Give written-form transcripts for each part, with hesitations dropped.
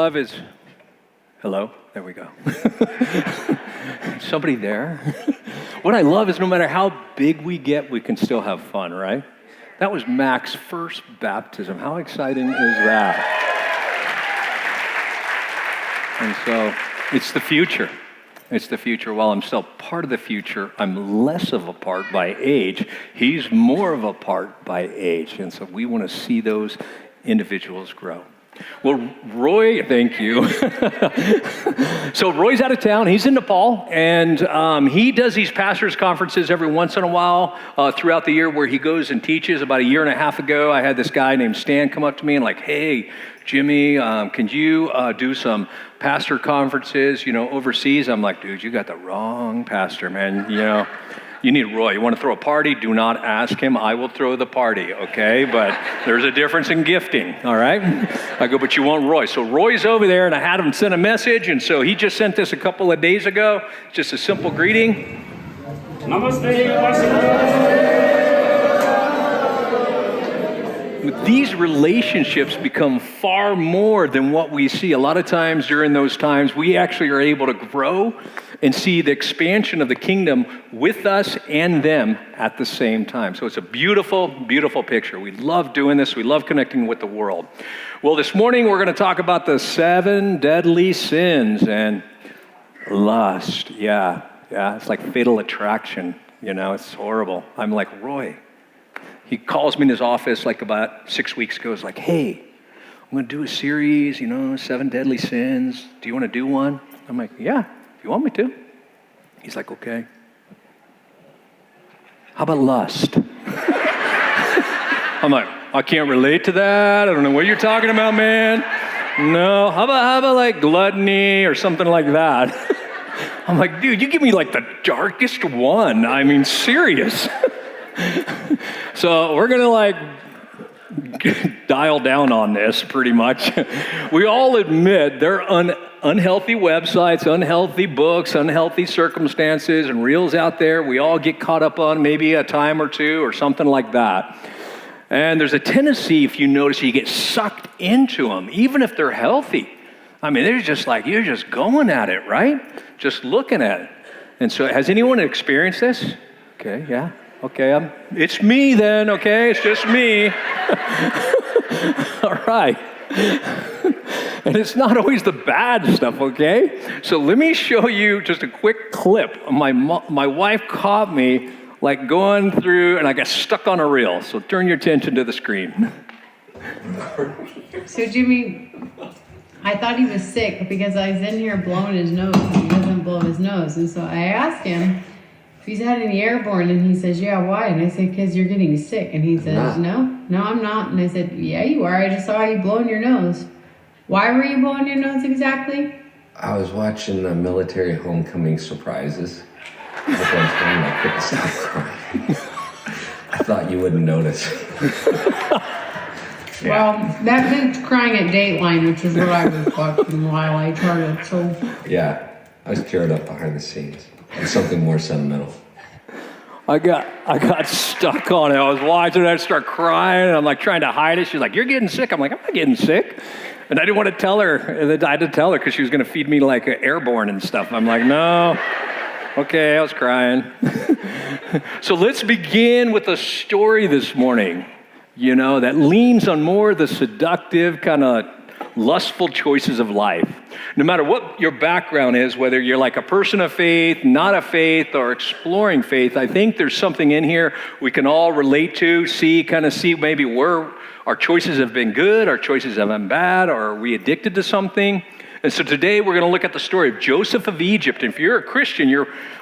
love is, hello, there we go. Somebody there? What I love is no matter how big we get, we can still have fun, right? That was Mac's first baptism. How exciting is that? And so it's the future. It's the future. While I'm still part of the future, I'm less of a part by age. He's more of a part by age. And so we want to see those individuals grow. Well, Roy, thank you. So Roy's out of town. He's in Nepal, and he does these pastors' conferences every once in a while throughout the year where he goes and teaches. About a year and a half ago, I had this guy named Stan come up to me and like, hey, Jimmy, can you do some pastor conferences, overseas? I'm like, dude, you got the wrong pastor, man. You need Roy. You want to throw a party? Do not ask him. I will throw the party, okay? But there's a difference in gifting, all right? I go, but you want Roy. So Roy's over there, and I had him send a message, and so he just sent this a couple of days ago. Just a simple greeting. Namaste. These relationships become far more than what we see. A lot of times during those times, we actually are able to grow and see the expansion of the kingdom with us and them at the same time. So it's a beautiful, beautiful picture. We love doing this. We love connecting with the world. Well, this morning we're going to talk about the 7 deadly sins and lust. Yeah, it's like fatal attraction. It's horrible. I'm like, Roy. He calls me in his office like about 6 weeks ago. He's like, hey, I'm going to do a series, 7 deadly sins. Do you want to do one? I'm like, yeah. If you want me to. He's like, okay. How about lust? I'm like, I can't relate to that. I don't know what you're talking about, man. No. How about like gluttony or something like that? I'm like, dude, you give me like the darkest one. I mean, serious. So we're going to like dial down on this pretty much. We all admit there are unhealthy websites, unhealthy books, unhealthy circumstances, and reels out there we all get caught up on maybe a time or two or something like that. And there's a tendency, if you notice, you get sucked into them, even if they're healthy. I mean, they're just like, you're just going at it, right? Just looking at it. And so has anyone experienced this? Okay, yeah. Okay, it's me then, okay? It's just me. All right. And it's not always the bad stuff, okay? So let me show you just a quick clip. My wife caught me like going through, and I got stuck on a reel. So turn your attention to the screen. So Jimmy, I thought he was sick because I was in here blowing his nose. He doesn't blow his nose. And so I asked him if he's had any airborne, and he says, yeah, why? And I said, because you're getting sick. And he says, no, I'm not. And I said, yeah, you are. I just saw you blowing your nose. Why were you blowing your nose exactly? I was watching the military homecoming surprises. At one time, I couldn't stop crying. I thought you wouldn't notice. Well, that meant crying at Dateline, which is what I was watching while I charted. So Yeah, I was teared up behind the scenes. It's something more sentimental. I got stuck on it. I was watching it. I start crying, and I'm like trying to hide it. She's like, you're getting sick. I'm like, I'm not getting sick. And I didn't want to tell her. I had to tell her because she was going to feed me like airborne and stuff. I'm like, no. Okay, I was crying. So let's begin with a story this morning, that leans on more of the seductive kind of lustful choices of life. No matter what your background is, whether you're like a person of faith, not a faith, or exploring faith, I think there's something in here we can all relate to, see maybe where our choices have been good, our choices have been bad, or are we addicted to something? And so today we're going to look at the story of Joseph of Egypt. And if you're a Christian,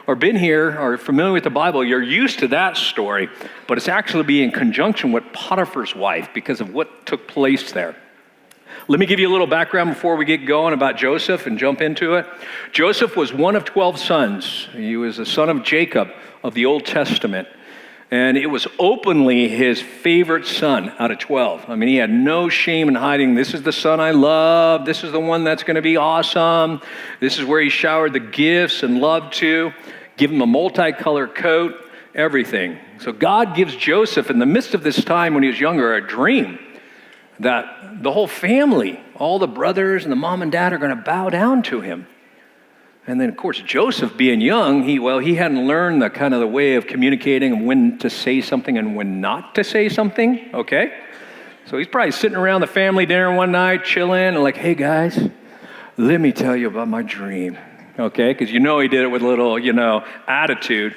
or been here, or familiar with the Bible, you're used to that story, but it's actually be in conjunction with Potiphar's wife because of what took place there. Let me give you a little background before we get going about Joseph and jump into it. Joseph was one of 12 sons. He was the son of Jacob of the Old Testament. And it was openly his favorite son out of 12. I mean, he had no shame in hiding, this is the son I love. This is the one that's going to be awesome. This is where he showered the gifts and love to. Give him a multicolored coat, everything. So God gives Joseph, in the midst of this time when he was younger, a dream. that the whole family, all the brothers and the mom and dad are going to bow down to him. And then, of course, Joseph, being young, he hadn't learned the way of communicating and when to say something and when not to say something, okay? So he's probably sitting around the family dinner one night, chilling, and like, hey, guys, let me tell you about my dream, okay? Because he did it with a little, attitude.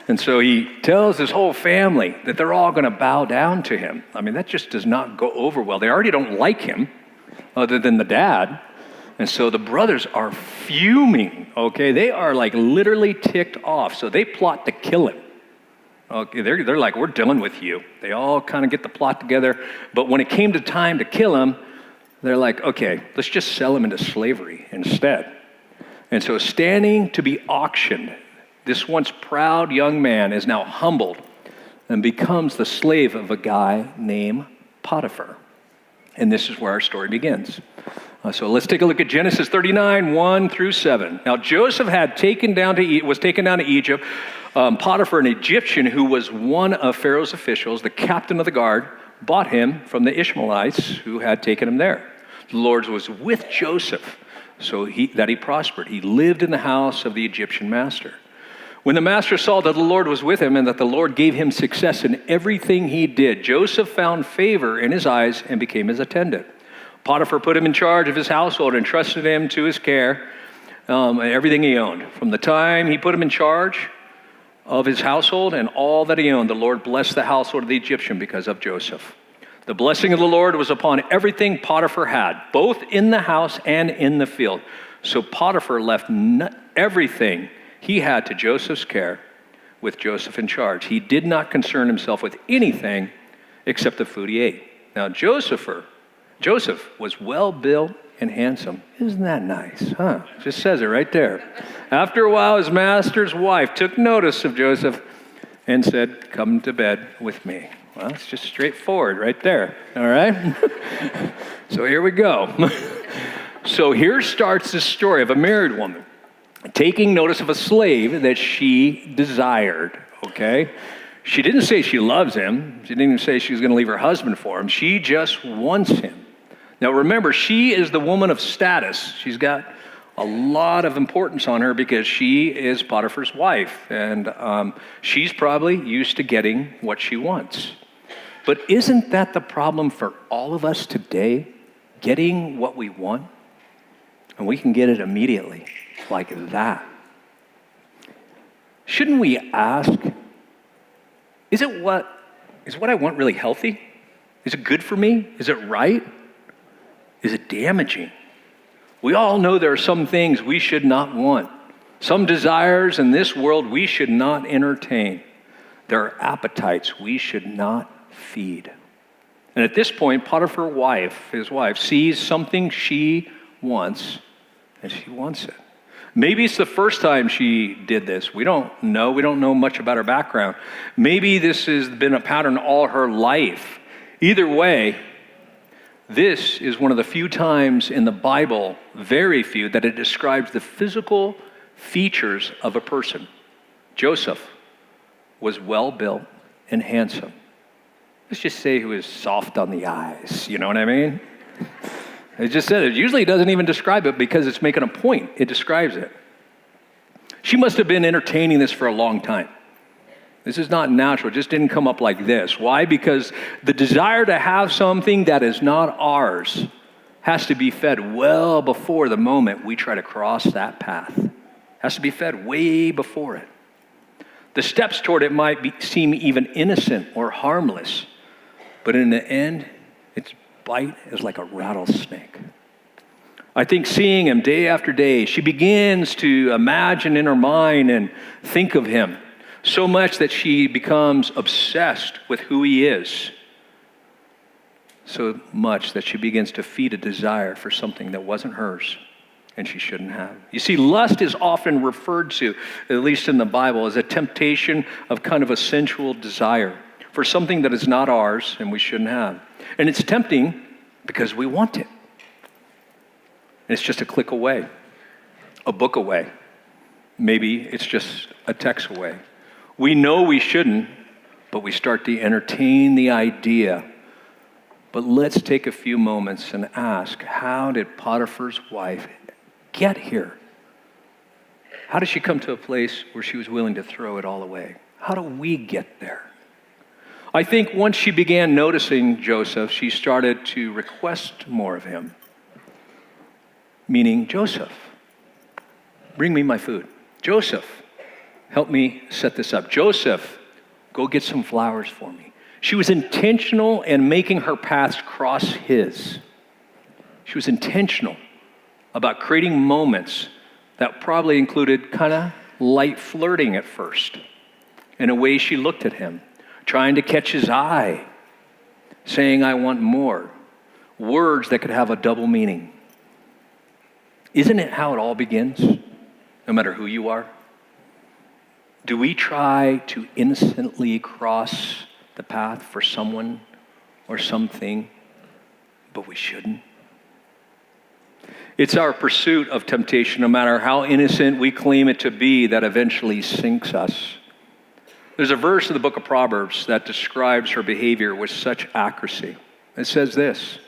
And so he tells his whole family that they're all going to bow down to him. I mean, that just does not go over well. They already don't like him, other than the dad. And so the brothers are fuming, okay? They are like literally ticked off. So they plot to kill him. Okay, they're like, we're done with you. They all kind of get the plot together. But when it came to time to kill him, they're like, okay, let's just sell him into slavery instead. And so standing to be auctioned, this once proud young man is now humbled and becomes the slave of a guy named Potiphar. And this is where our story begins. So let's take a look at Genesis 39, 1 through 7. Now Joseph was taken down to Egypt. Potiphar, an Egyptian who was one of Pharaoh's officials, the captain of the guard, bought him from the Ishmaelites who had taken him there. The Lord was with Joseph, so that he prospered. He lived in the house of the Egyptian master. When the master saw that the Lord was with him and that the Lord gave him success in everything he did, Joseph found favor in his eyes and became his attendant. Potiphar put him in charge of his household and trusted him to his care, everything he owned. From the time he put him in charge of his household and all that he owned, the Lord blessed the household of the Egyptian because of Joseph. The blessing of the Lord was upon everything Potiphar had, both in the house and in the field. So Potiphar left everything he had to Joseph's care with Joseph in charge. He did not concern himself with anything except the food he ate. Now Joseph was well-built and handsome. Isn't that nice, huh? Just says it right there. After a while, his master's wife took notice of Joseph and said, come to bed with me. Well, it's just straightforward right there, all right? So here we go. So here starts the story of a married woman taking notice of a slave that she desired, okay? She didn't say she loves him. She didn't even say she was going to leave her husband for him. She just wants him. Now remember, she is the woman of status. She's got a lot of importance on her because she is Potiphar's wife. And she's probably used to getting what she wants. But isn't that the problem for all of us today? Getting what we want? And we can get it immediately, like that. Shouldn't we ask, is what I want really healthy? Is it good for me? Is it right? Is it damaging? We all know there are some things we should not want. Some desires in this world we should not entertain. There are appetites we should not feed. And at this point, his wife, sees something she wants, and she wants it. Maybe it's the first time she did this. We don't know. We don't know much about her background. Maybe this has been a pattern all her life. Either way, this is one of the few times in the Bible, very few, that it describes the physical features of a person. Joseph was well-built and handsome. Let's just say he was soft on the eyes. You know what I mean? It just said it. Usually it doesn't even describe it because it's making a point. It describes it. She must have been entertaining this for a long time. This is not natural. It just didn't come up like this. Why? Because the desire to have something that is not ours has to be fed well before the moment we try to cross that path. It has to be fed way before it. The steps toward it might seem even innocent or harmless, but in the end, its bite is like a rattlesnake. I think seeing him day after day, she begins to imagine in her mind and think of him so much that she becomes obsessed with who he is. So much that she begins to feed a desire for something that wasn't hers and she shouldn't have. You see, lust is often referred to, at least in the Bible, as a temptation of kind of a sensual desire for something that is not ours and we shouldn't have. And it's tempting because we want it. And it's just a click away, a book away. Maybe it's just a text away. We know we shouldn't, but we start to entertain the idea But let's take a few moments and ask, how did Potiphar's wife get here? How did she come to a place where she was willing to throw it all away? How do we get there? I think once she began noticing Joseph, she started to request more of him. Meaning, Joseph, bring me my food. Joseph, help me set this up. Joseph, go get some flowers for me. She was intentional in making her paths cross his. She was intentional about creating moments that probably included kind of light flirting at first, in a way she looked at him, trying to catch his eye, saying, I want more. Words that could have a double meaning. Isn't it how it all begins, no matter who you are? Do we try to innocently cross the path for someone or something, but we shouldn't? It's our pursuit of temptation, no matter how innocent we claim it to be, that eventually sinks us. There's a verse in the book of Proverbs that describes her behavior with such accuracy. It says this,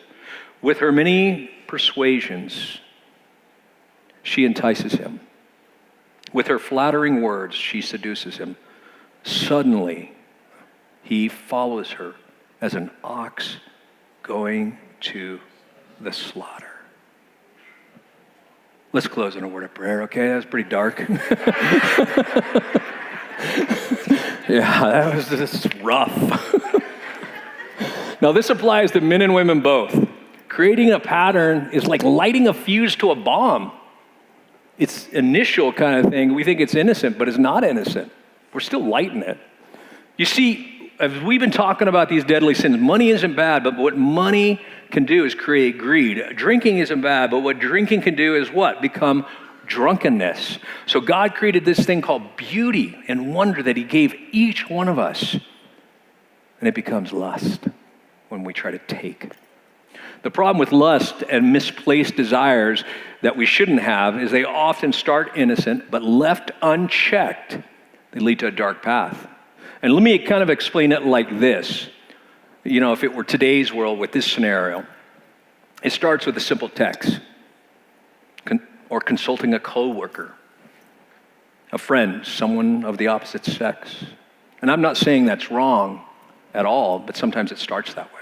with her many persuasions, she entices him. With her flattering words, she seduces him. Suddenly, he follows her as an ox going to the slaughter. Let's close in a word of prayer, okay? That was pretty dark. Yeah, that was just rough. Now, this applies to men and women both. Creating a pattern is like lighting a fuse to a bomb. It's initial kind of thing. We think it's innocent, but it's not innocent. We're still lighting it. You see, as we've been talking about these deadly sins, money isn't bad, but what money can do is create greed. Drinking isn't bad, but what drinking can do is what? Become drunkenness. So God created this thing called beauty and wonder that he gave each one of us. And it becomes lust when we try to take. The problem with lust and misplaced desires that we shouldn't have is they often start innocent, but left unchecked, they lead to a dark path. And let me kind of explain it like this. You know, if it were today's world with this scenario, it starts with a simple text or consulting a coworker, a friend, someone of the opposite sex. And I'm not saying that's wrong at all, but sometimes it starts that way.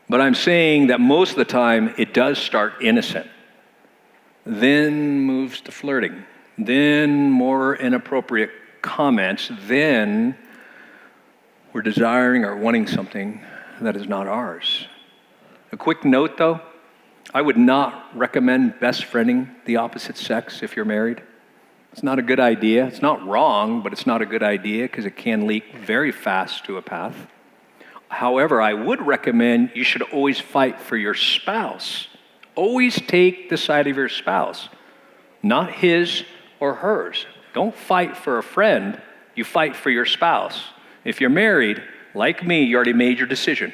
But I'm saying that most of the time it does start innocent, then moves to flirting, then more inappropriate comments, then we're desiring or wanting something that is not ours. A quick note though, I would not recommend best friending the opposite sex if you're married. It's not a good idea. It's not wrong, but it's not a good idea because it can leak very fast to a path. However, I would recommend you should always fight for your spouse. Always take the side of your spouse, not his or hers. Don't fight for a friend, you fight for your spouse. If you're married, like me, you already made your decision,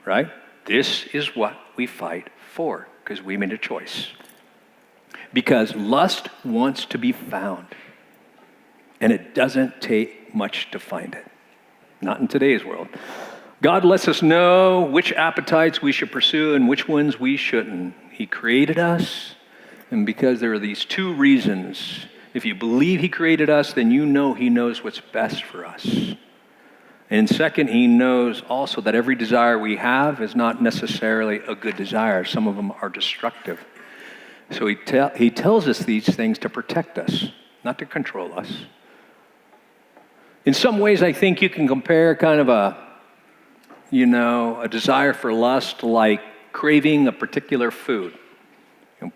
right? This is what we fight for, because we made a choice. Because lust wants to be found, and it doesn't take much to find it. Not in today's world. God lets us know which appetites we should pursue and which ones we shouldn't. He created us, and because there are these two reasons, if you believe he created us, then you know he knows what's best for us. And second, he knows also that every desire we have is not necessarily a good desire. Some of them are destructive. So he tells us these things to protect us, not to control us. In some ways, I think you can compare kind of a desire for lust like craving a particular food.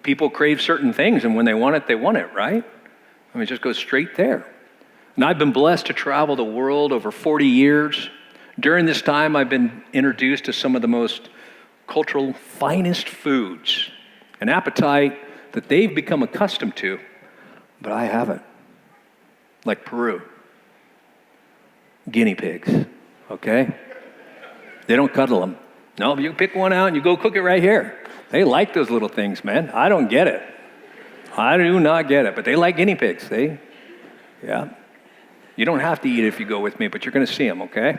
People crave certain things, and when they want it, right? I mean, it just goes straight there. And I've been blessed to travel the world over 40 years. During this time, I've been introduced to some of the most cultural finest foods, an appetite that they've become accustomed to, but I haven't. Like Peru. Guinea pigs, okay? They don't cuddle them. No, you pick one out and you go cook it right here. They like those little things, man. I don't get it. I do not get it, but they like guinea pigs. Yeah. You don't have to eat it if you go with me, but you're going to see them, okay?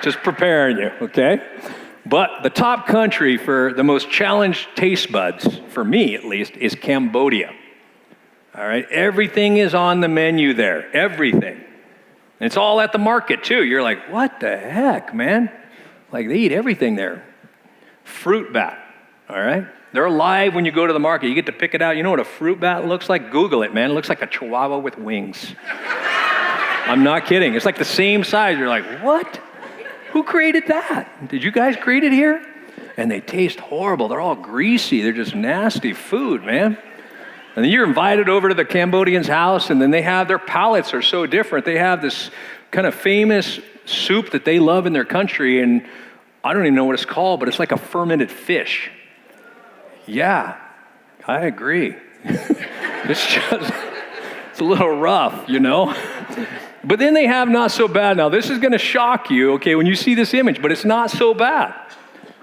Just preparing you, okay? But the top country for the most challenged taste buds, for me at least, is Cambodia. All right, everything is on the menu there, everything. And it's all at the market too. You're like, what the heck, man? Like they eat everything there. Fruit bat, all right? They're alive when you go to the market. You get to pick it out. You know what a fruit bat looks like? Google it, man. It looks like a chihuahua with wings. I'm not kidding. It's like the same size. You're like, what? Who created that? Did you guys create it here? And they taste horrible. They're all greasy. They're just nasty food, man. And then you're invited over to the Cambodians' house, and then they have, their palates are so different. They have this kind of famous soup that they love in their country, and I don't even know what it's called, but it's like a fermented fish. Yeah, I agree. It's a little rough, you know? But then they have not so bad. Now, this is going to shock you, okay, when you see this image, but it's not so bad,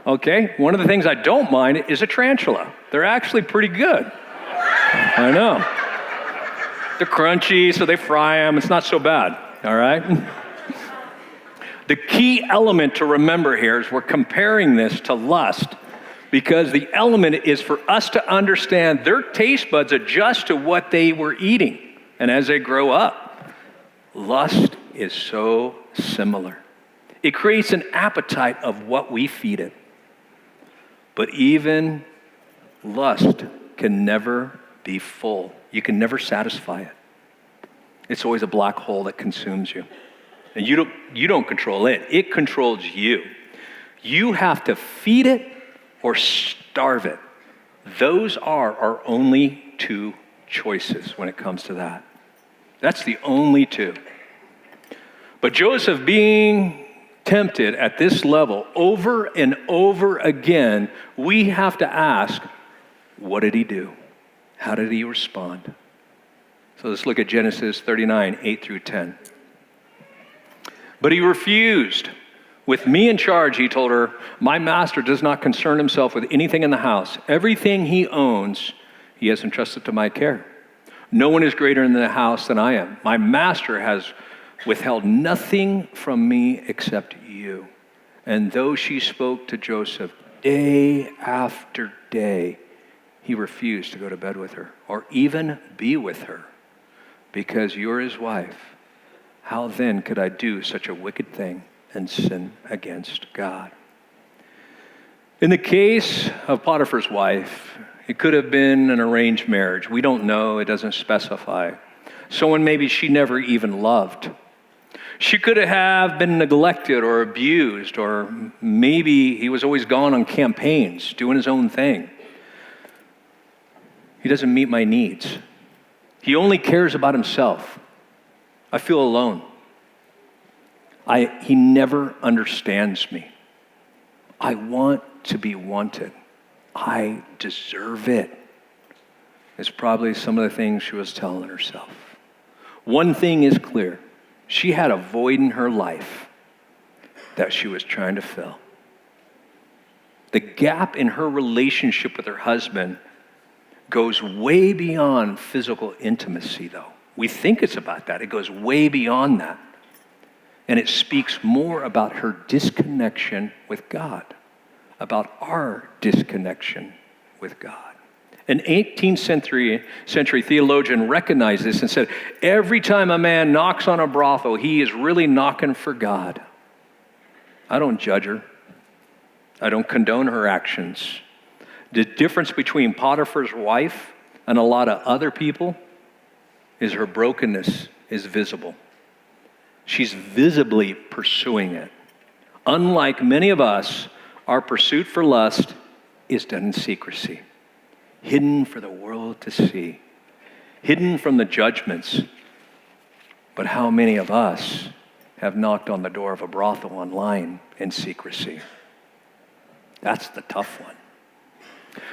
okay? One of the things I don't mind is a tarantula. They're actually pretty good. I know. They're crunchy, so they fry them. It's not so bad, all right? The key element to remember here is we're comparing this to lust because the element is for us to understand their taste buds adjust to what they were eating. And as they grow up, lust is so similar. It creates an appetite of what we feed it. But even lust can never be full. You can never satisfy it. It's always a black hole that consumes you. And you don't control it. It controls you. You have to feed it or starve it. Those are our only two choices when it comes to that. That's the only two. But Joseph being tempted at this level over and over again, we have to ask, what did he do? How did he respond? So let's look at Genesis 39, 8 through 10. But he refused. With me in charge, he told her, my master does not concern himself with anything in the house. Everything he owns, he has entrusted to my care. No one is greater in the house than I am. My master has withheld nothing from me except you. And though she spoke to Joseph day after day, he refused to go to bed with her or even be with her because you're his wife. How then could I do such a wicked thing and sin against God? In the case of Potiphar's wife, it could have been an arranged marriage. We don't know. It doesn't specify. Someone maybe she never even loved. She could have been neglected or abused, or maybe he was always gone on campaigns, doing his own thing. He doesn't meet my needs. He only cares about himself. I feel alone. He never understands me. I want to be wanted. I deserve it. It's probably some of the things she was telling herself. One thing is clear. She had a void in her life that she was trying to fill. The gap in her relationship with her husband goes way beyond physical intimacy, though. We think it's about that. It goes way beyond that. And it speaks more about her disconnection with God, about our disconnection with God. An 18th century theologian recognized this and said, every time a man knocks on a brothel, he is really knocking for God. I don't judge her. I don't condone her actions. The difference between Potiphar's wife and a lot of other people is her brokenness is visible. She's visibly pursuing it. Unlike many of us, our pursuit for lust is done in secrecy, hidden for the world to see, hidden from the judgments. But how many of us have knocked on the door of a brothel online in secrecy? That's the tough one.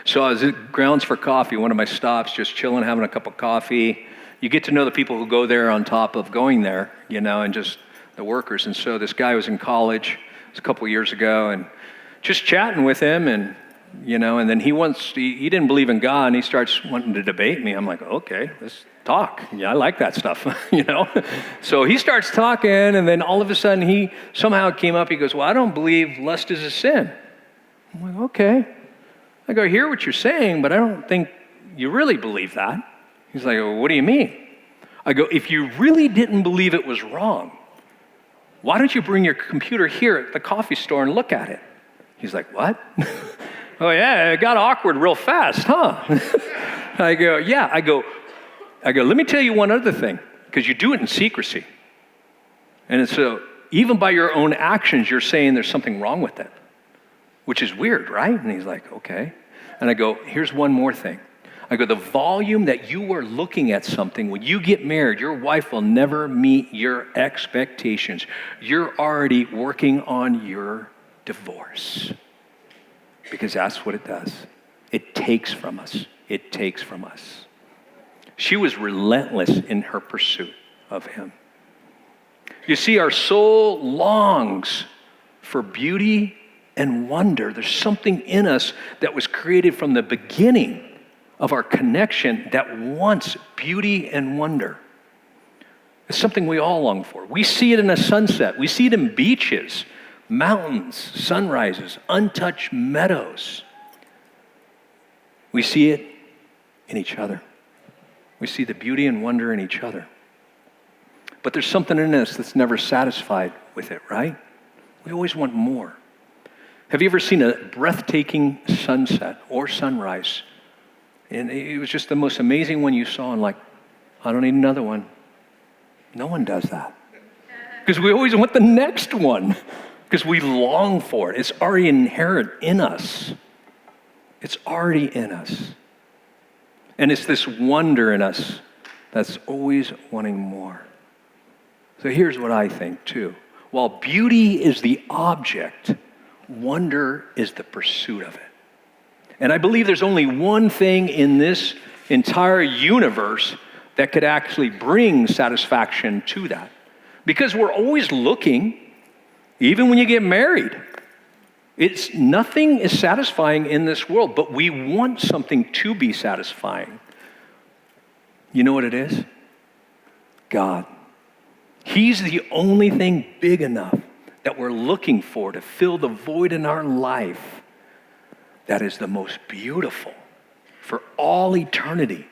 So I was at Grounds for Coffee, one of my stops, just chilling, having a cup of coffee. You get to know the people who go there on top of going there, and just the workers. And so this guy was in college, it was a couple years ago, and just chatting with him, and and then he didn't believe in God, and he starts wanting to debate me. I'm like, okay, talk. Yeah, I like that stuff, you know? So he starts talking, and then all of a sudden he somehow came up, he goes, well, I don't believe lust is a sin. I'm like, okay. I go, I hear what you're saying, but I don't think you really believe that. He's like, well, what do you mean? I go, if you really didn't believe it was wrong, why don't you bring your computer here at the coffee store and look at it? He's like, what? Oh yeah, it got awkward real fast, huh? I go, yeah. I go, let me tell you one other thing, because you do it in secrecy. And so even by your own actions, you're saying there's something wrong with it, which is weird, right? And he's like, okay. And I go, here's one more thing. I go, the volume that you are looking at something, when you get married, your wife will never meet your expectations. You're already working on your divorce. Because that's what it does. It takes from us. It takes from us. She was relentless in her pursuit of him. You see, our soul longs for beauty and wonder. There's something in us that was created from the beginning of our connection that wants beauty and wonder. It's something we all long for. We see it in a sunset. We see it in beaches, mountains, sunrises, untouched meadows. We see it in each other. We see the beauty and wonder in each other. But there's something in us that's never satisfied with it, right? We always want more. Have you ever seen a breathtaking sunset or sunrise? And it was just the most amazing one you saw, and like, I don't need another one. No one does that. Because we always want the next one. Because we long for it. It's already inherent in us. It's already in us. And it's this wonder in us that's always wanting more. So here's what I think too. While beauty is the object, wonder is the pursuit of it. And I believe there's only one thing in this entire universe that could actually bring satisfaction to that. Because we're always looking, even when you get married. Nothing is satisfying in this world, but we want something to be satisfying. You know what it is? God. He's the only thing big enough that we're looking for to fill the void in our life that is the most beautiful for all eternity,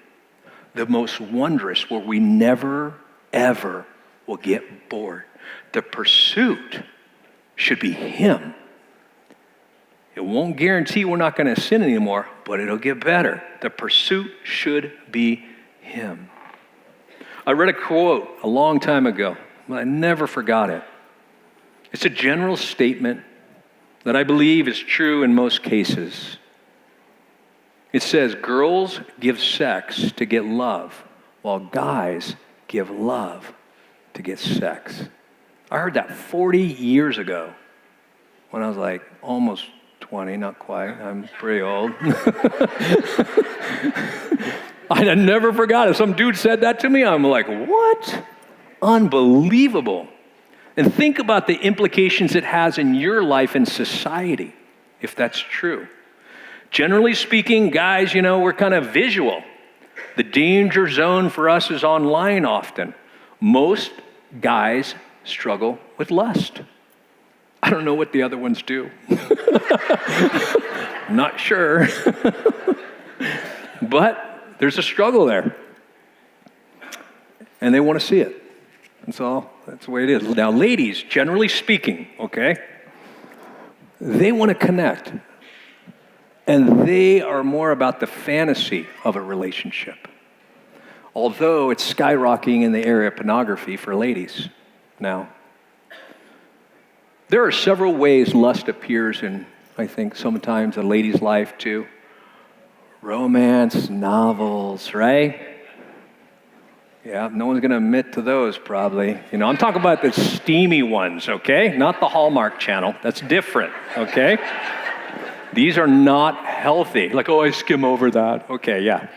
the most wondrous, where we never, ever will get bored. The pursuit should be Him. It won't guarantee we're not going to sin anymore, but it'll get better. The pursuit should be Him. I read a quote a long time ago, but I never forgot it. It's a general statement that I believe is true in most cases. It says, girls give sex to get love, while guys give love to get sex. I heard that 40 years ago when I was like almost 20, not quite. I'm pretty old. I never forgot it. Some dude said that to me. I'm like, what? Unbelievable. And think about the implications it has in your life and society, if that's true. Generally speaking, guys, we're kind of visual. The danger zone for us is online often. Most guys struggle with lust. I don't know what the other ones do. I'm not sure. But there's a struggle there. And they want to see it. That's the way it is. Now, ladies, generally speaking, okay, they want to connect. And they are more about the fantasy of a relationship. Although it's skyrocketing in the area of pornography for ladies now. There are several ways lust appears in, I think, sometimes a lady's life too. Romance novels, right? Yeah, no one's going to admit to those probably. I'm talking about the steamy ones, okay? Not the Hallmark Channel. That's different, okay? These are not healthy. Like, I skim over that. Okay, yeah.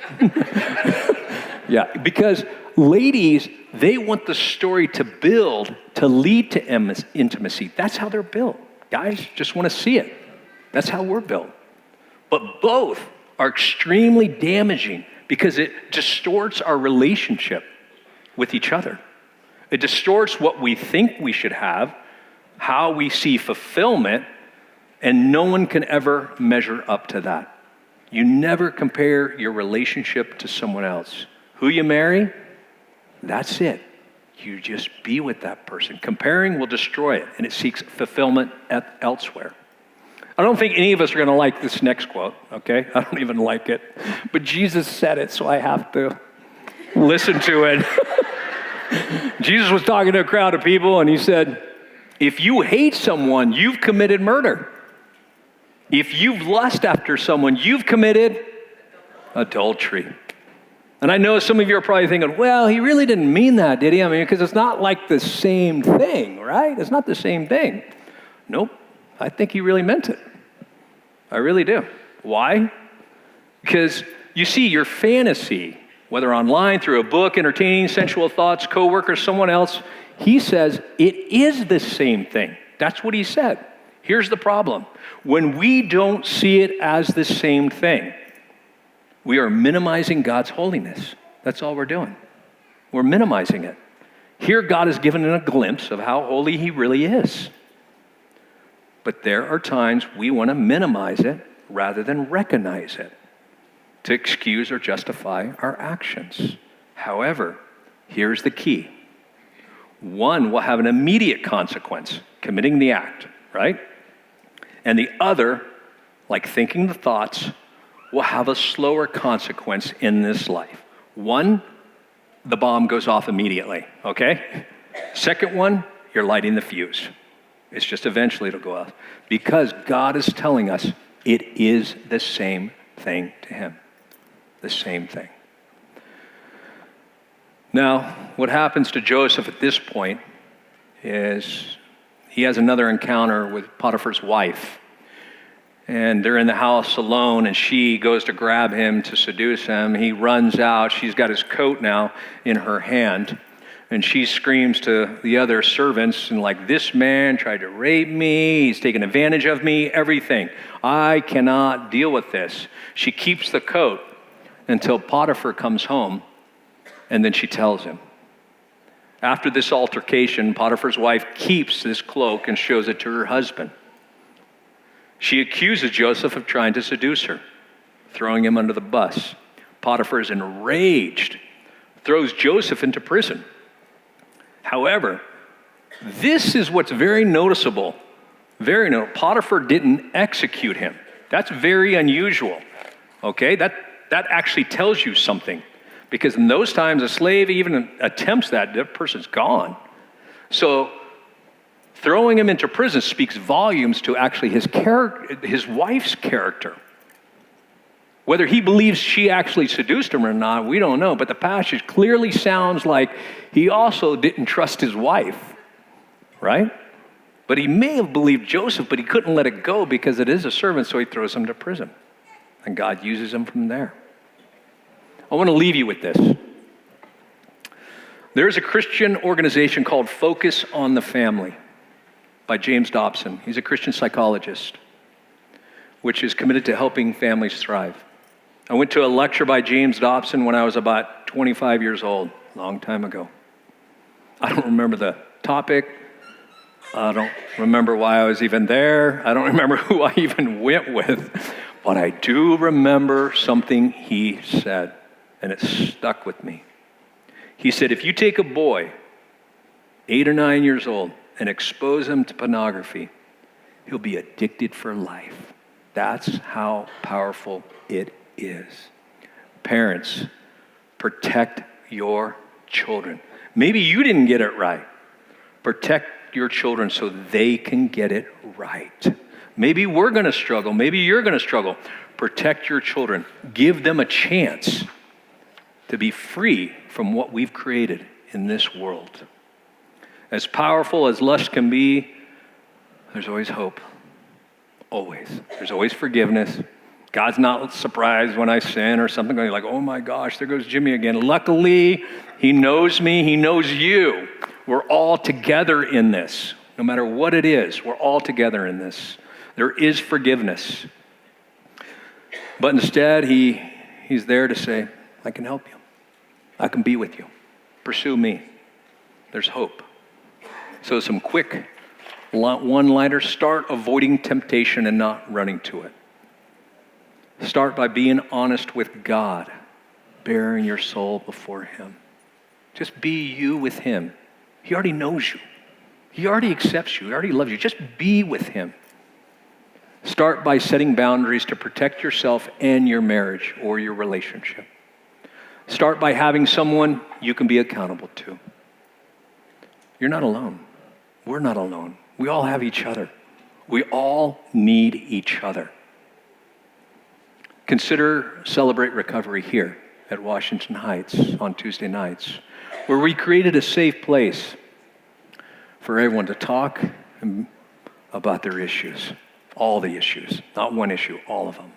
Yeah, because ladies, they want the story to build, to lead to intimacy. That's how they're built. Guys just want to see it. That's how we're built. But both are extremely damaging because it distorts our relationship with each other. It distorts what we think we should have, how we see fulfillment, and no one can ever measure up to that. You never compare your relationship to someone else. Who you marry, that's it. You just be with that person. Comparing will destroy it, and it seeks fulfillment elsewhere. I don't think any of us are going to like this next quote, okay? I don't even like it. But Jesus said it, so I have to listen to it. Jesus was talking to a crowd of people, and he said, if you hate someone, you've committed murder. If you've lust after someone, you've committed adultery. And I know some of you are probably thinking, well, he really didn't mean that, did he? I mean, because it's not like the same thing, right? It's not the same thing. Nope. I think he really meant it. I really do. Why? Because you see, your fantasy, whether online, through a book, entertaining, sensual thoughts, coworkers, someone else, he says it is the same thing. That's what he said. Here's the problem. When we don't see it as the same thing, we are minimizing God's holiness. That's all we're doing. We're minimizing it. Here, God has given a glimpse of how holy he really is. But there are times we want to minimize it rather than recognize it to excuse or justify our actions. However, here's the key. One will have an immediate consequence, committing the act, right? And the other, like thinking the thoughts, will have a slower consequence in this life. One, the bomb goes off immediately, okay? Second one, you're lighting the fuse. It's just eventually it'll go off. Because God is telling us it is the same thing to him. The same thing. Now, what happens to Joseph at this point is he has another encounter with Potiphar's wife. And they're in the house alone, and she goes to grab him to seduce him. He runs out. She's got his coat now in her hand. And she screams to the other servants, and like, this man tried to rape me. He's taken advantage of me, everything. I cannot deal with this. She keeps the coat until Potiphar comes home, and then she tells him. After this altercation, Potiphar's wife keeps this cloak and shows it to her husband. She accuses Joseph of trying to seduce her, throwing him under the bus. Potiphar is enraged, throws Joseph into prison. However, this is what's very noticeable. Very noticeable. Potiphar didn't execute him. That's very unusual. Okay, that actually tells you something. Because in those times, a slave even attempts that, the person's gone. So throwing him into prison speaks volumes to actually his character, his wife's character. Whether he believes she actually seduced him or not, we don't know. But the passage clearly sounds like he also didn't trust his wife, right? But he may have believed Joseph, but he couldn't let it go because it is a servant, so he throws him to prison. And God uses him from there. I want to leave you with this. There's a Christian organization called Focus on the Family by James Dobson. He's a Christian psychologist, which is committed to helping families thrive. I went to a lecture by James Dobson when I was about 25 years old, a long time ago. I don't remember the topic. I don't remember why I was even there. I don't remember who I even went with. But I do remember something he said, and it stuck with me. He said, if you take a boy, 8 or 9 years old, and expose him to pornography, he'll be addicted for life. That's how powerful it is. Parents, protect your children. Maybe you didn't get it right. Protect your children so they can get it right. Maybe we're going to struggle. Maybe you're going to struggle. Protect your children. Give them a chance to be free from what we've created in this world. As powerful as lust can be, there's always hope. Always. There's always forgiveness. God's not surprised when I sin or something. Like, oh my gosh, there goes Jimmy again. Luckily, he knows me. He knows you. We're all together in this. No matter what it is, we're all together in this. There is forgiveness. But instead, he's there to say, I can help you. I can be with you. Pursue me. There's hope. So some quick one-liners. Start avoiding temptation and not running to it. Start by being honest with God, bearing your soul before him. Just be you with him. He already knows you. He already accepts you. He already loves you. Just be with him. Start by setting boundaries to protect yourself and your marriage or your relationship. Start by having someone you can be accountable to. You're not alone. We're not alone. We all have each other. We all need each other. Consider Celebrate Recovery here at Washington Heights on Tuesday nights, where we created a safe place for everyone to talk about their issues, all the issues, not one issue, all of them,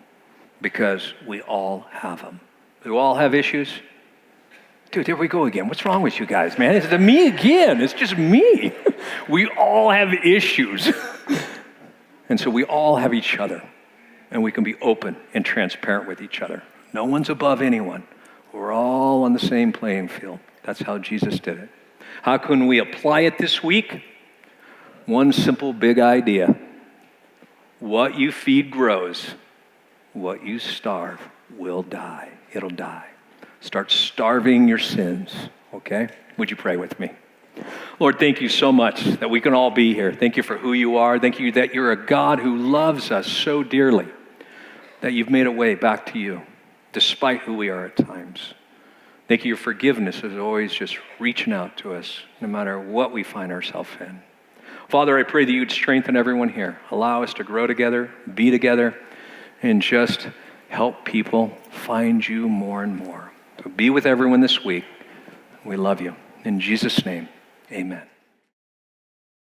because we all have them. Do we all have issues? Dude, there we go again. What's wrong with you guys, man? It's me again. It's just me. We all have issues. And so we all have each other. And we can be open and transparent with each other. No one's above anyone. We're all on the same playing field. That's how Jesus did it. How can we apply it this week? One simple big idea. What you feed grows. What you starve will die. It'll die. Start starving your sins, okay? Would you pray with me? Lord, thank you so much that we can all be here. Thank you for who you are. Thank you that you're a God who loves us so dearly, that you've made a way back to you, despite who we are at times. Thank you, your forgiveness is always just reaching out to us, no matter what we find ourselves in. Father, I pray that you'd strengthen everyone here. Allow us to grow together, be together, and just help people find you more and more. So be with everyone this week. We love you. In Jesus' name, amen.